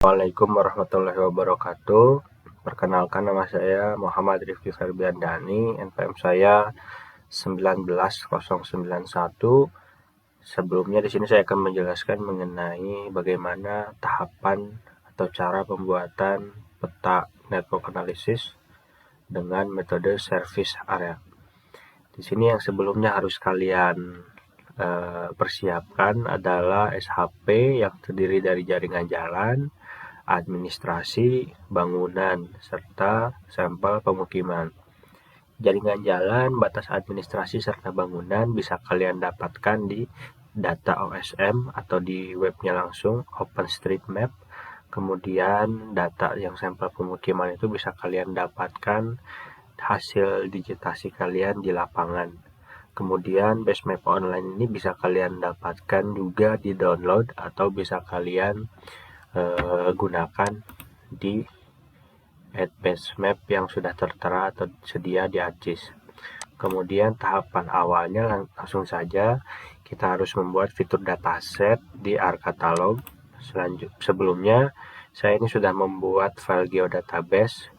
Assalamualaikum warahmatullahi wabarakatuh. Perkenalkan, nama saya Muhammad Rifki Ferbiandani, NPM saya 19091. Sebelumnya di sini saya akan menjelaskan mengenai bagaimana tahapan atau cara pembuatan peta network analysis dengan metode service area. Di sini yang sebelumnya harus kalian persiapkan adalah SHP yang terdiri dari jaringan jalan, administrasi, bangunan, serta sampel pemukiman. Jaringan jalan, batas administrasi, serta bangunan bisa kalian dapatkan di data OSM atau di webnya langsung OpenStreetMap. Kemudian data yang sampel pemukiman itu bisa kalian dapatkan hasil digitasi kalian di lapangan. Kemudian base map online ini bisa kalian dapatkan juga di download atau bisa kalian gunakan di base map yang sudah tertera atau sedia di ArcGIS. Kemudian tahapan awalnya langsung saja kita harus membuat fitur dataset di ArcCatalog. Sebelumnya saya ini sudah membuat file geodatabase.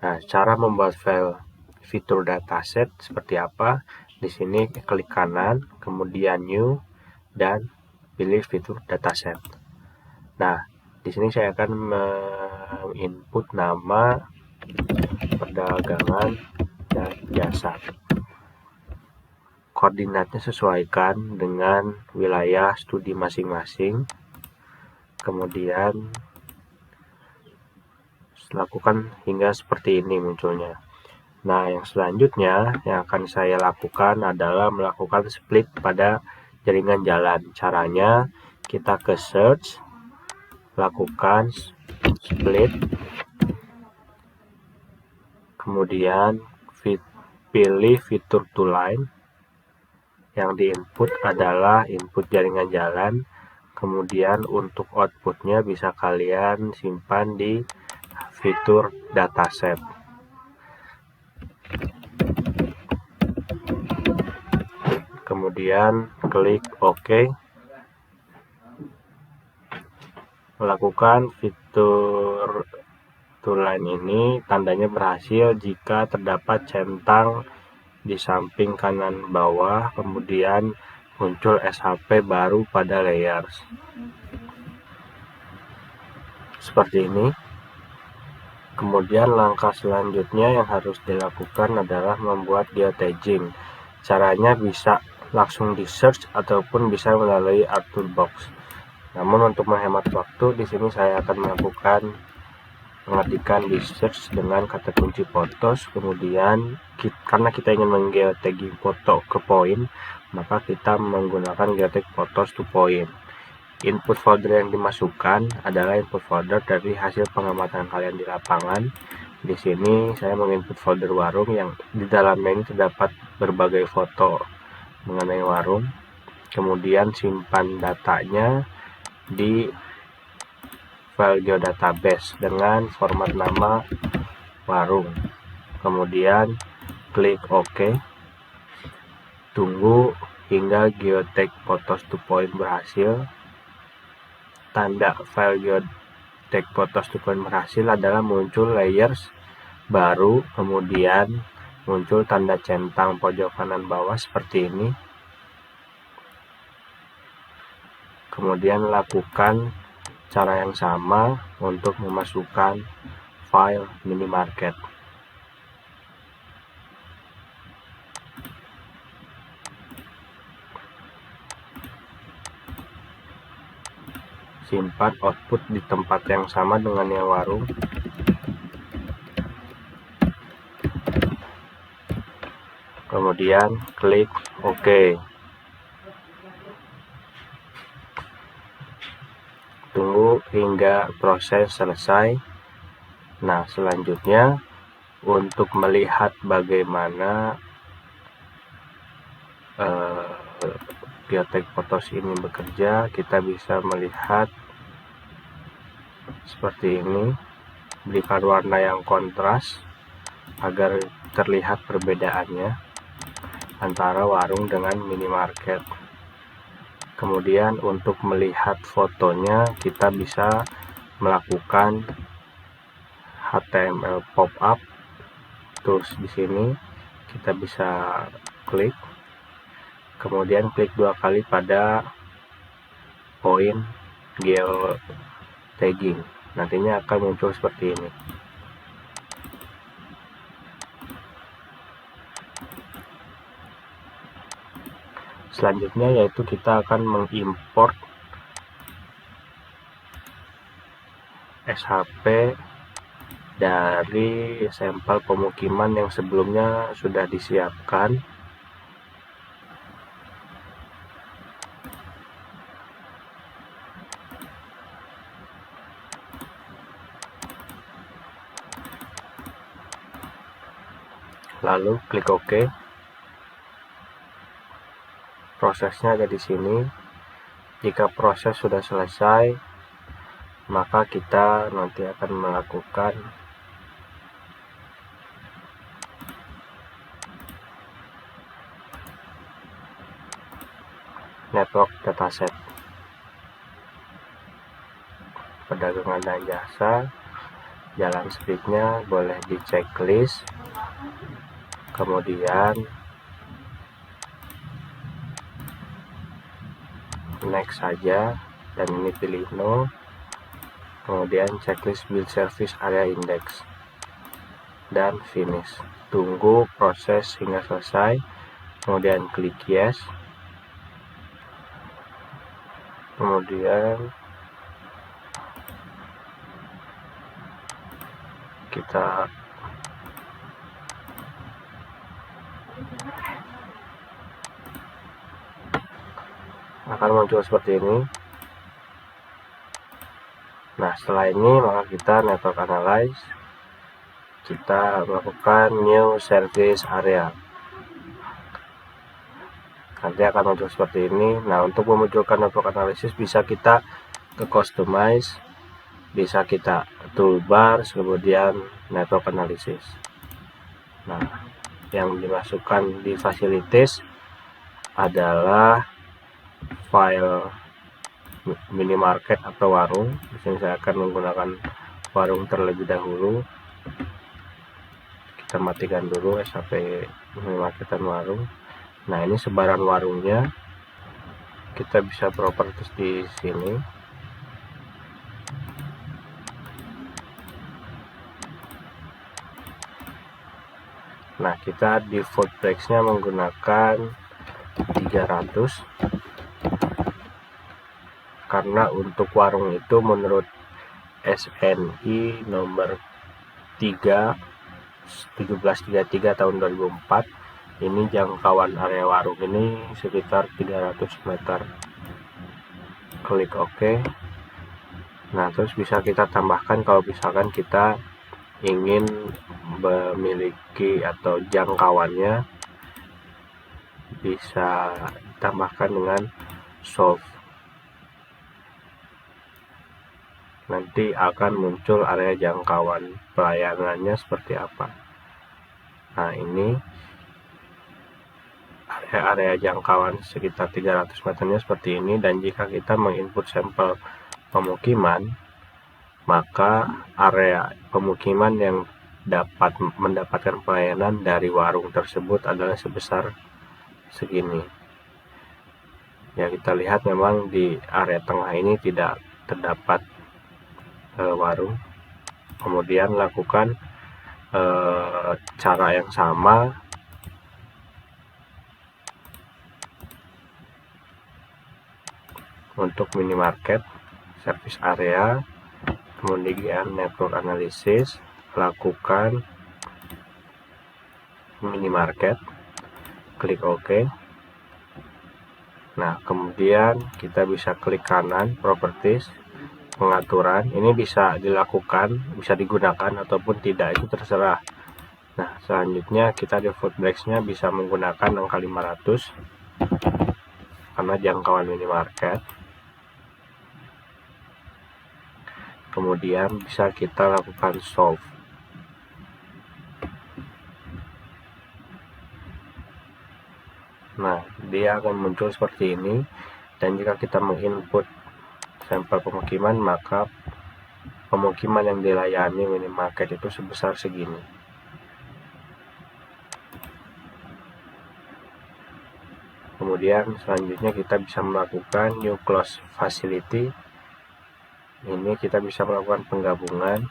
Nah, cara membuat file fitur dataset seperti apa? Di sini klik kanan, kemudian new, dan pilih fitur dataset. Nah, di sini saya akan menginput nama, perdagangan, dan jasa. Koordinatnya sesuaikan dengan wilayah studi masing-masing. Kemudian lakukan hingga seperti ini munculnya. Nah, yang selanjutnya yang akan saya lakukan adalah melakukan split pada jaringan jalan. Caranya kita ke search, lakukan split, kemudian pilih fitur to line. Yang diinput adalah input jaringan jalan. Kemudian untuk outputnya bisa kalian simpan di fitur dataset. Kemudian klik OK. Melakukan fitur to line ini tandanya berhasil jika terdapat centang di samping kanan bawah, kemudian muncul SHP baru pada layers. Seperti ini. Kemudian langkah selanjutnya yang harus dilakukan adalah membuat geotagging. Caranya bisa langsung di search ataupun bisa melalui ArcToolbox. Namun untuk menghemat waktu, di sini saya akan melakukan mengetikkan di search dengan kata kunci photos. Kemudian karena kita ingin menggeotagging foto ke poin, maka kita menggunakan geotag photos to point. Input folder yang dimasukkan adalah input folder dari hasil pengamatan kalian di lapangan. Di sini saya menginput folder warung yang di dalamnya ini terdapat berbagai foto mengenai warung. Kemudian simpan datanya di file geodatabase dengan format nama warung. Kemudian klik OK. Tunggu hingga geotag photos to point berhasil. Tanda file geotag photos to point berhasil adalah muncul layers baru, kemudian muncul tanda centang pojok kanan bawah seperti ini. Kemudian lakukan cara yang sama untuk memasukkan file minimarket. Simpan output di tempat yang sama dengan yang warung. Kemudian klik OK. Tunggu hingga proses selesai. Nah, selanjutnya untuk melihat bagaimana geotag photos ini bekerja, kita bisa melihat seperti ini. Berikan warna yang kontras agar terlihat perbedaannya antara warung dengan minimarket. Kemudian untuk melihat fotonya kita bisa melakukan HTML pop-up. Terus di sini kita bisa klik, kemudian klik 2 kali pada poin geotagging. Nantinya akan muncul seperti ini. Selanjutnya yaitu kita akan mengimport SHP dari sampel pemukiman yang sebelumnya sudah disiapkan. Lalu klik OK. Prosesnya ada di sini. Jika proses sudah selesai, maka kita nanti akan melakukan network dataset. Perdagangan dan jasa, jalan speednya boleh di checklist, kemudian next saja, dan ini pilih no, kemudian checklist build service area index, dan finish. Tunggu proses hingga selesai, kemudian klik yes, kemudian kita akan muncul seperti ini. Nah, setelah ini maka kita network analyze, kita melakukan new service area. Nanti akan muncul seperti ini. Nah, untuk memunculkan network analysis bisa kita ke customize, bisa kita toolbar, kemudian network analysis. Nah, yang dimasukkan di facilities adalah file minimarket atau warung. Di sini saya akan menggunakan warung terlebih dahulu. Kita matikan dulu SHP minimarket dan warung. Nah, ini sebaran warungnya. Kita bisa properties di sini. Nah, kita default price-nya menggunakan 300. Karena untuk warung itu menurut SNI nomor 3 1733 tahun 2004, ini jangkauan area warung ini sekitar 300 meter. Klik OK. Nah, terus bisa kita tambahkan kalau misalkan kita ingin memiliki atau jangkauannya bisa ditambahkan dengan solve. Nanti akan muncul area jangkauan pelayanannya seperti apa. Nah, ini area jangkauan sekitar 300 meternya seperti ini. Dan jika kita menginput sampel pemukiman, maka area pemukiman yang dapat mendapatkan pelayanan dari warung tersebut adalah sebesar segini. Ya, kita lihat memang di area tengah ini tidak terdapat warung. Kemudian lakukan cara yang sama untuk minimarket, service area, kemudian network analysis, lakukan minimarket, klik OK. Nah, kemudian kita bisa klik kanan properties, pengaturan. Ini bisa dilakukan, bisa digunakan ataupun tidak, itu terserah. Nah, selanjutnya kita default breaks-nya bisa menggunakan angka 500 karena jangkauan minimarket. Kemudian bisa kita lakukan solve. Nah, dia akan muncul seperti ini. Dan jika kita menginput sampel pemukiman, maka pemukiman yang dilayani minimarket itu sebesar segini. Kemudian selanjutnya kita bisa melakukan new close facility. Ini kita bisa melakukan penggabungan.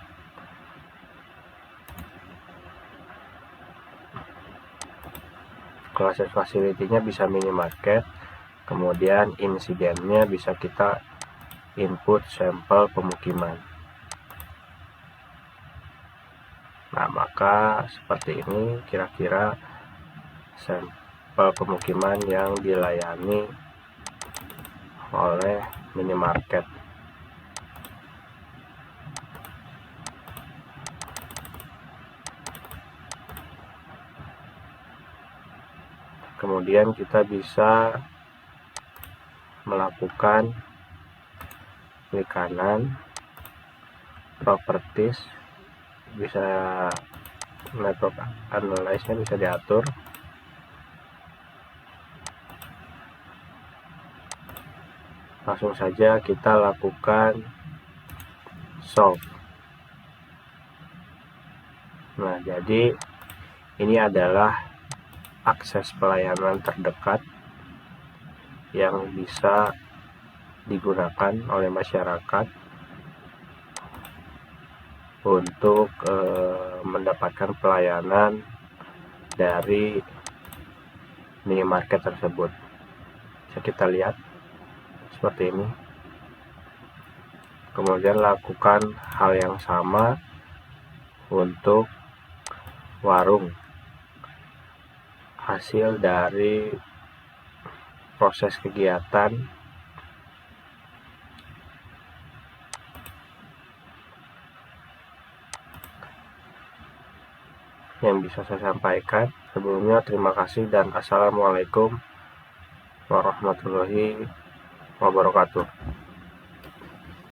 Closed facility-nya bisa minimarket. Kemudian insidennya bisa kita input sampel pemukiman. Nah, maka seperti ini kira-kira sampel pemukiman yang dilayani oleh minimarket. Kemudian kita bisa melakukan klik kanan, properties, bisa network analyze-nya bisa diatur. Langsung saja kita lakukan solve. Nah, jadi ini adalah akses pelayanan terdekat yang bisa digunakan oleh masyarakat untuk mendapatkan pelayanan dari minimarket tersebut. Bisa kita lihat seperti ini. Kemudian lakukan hal yang sama untuk warung. Hasil dari proses kegiatan yang bisa saya sampaikan. Sebelumnya terima kasih dan assalamualaikum warahmatullahi wabarakatuh.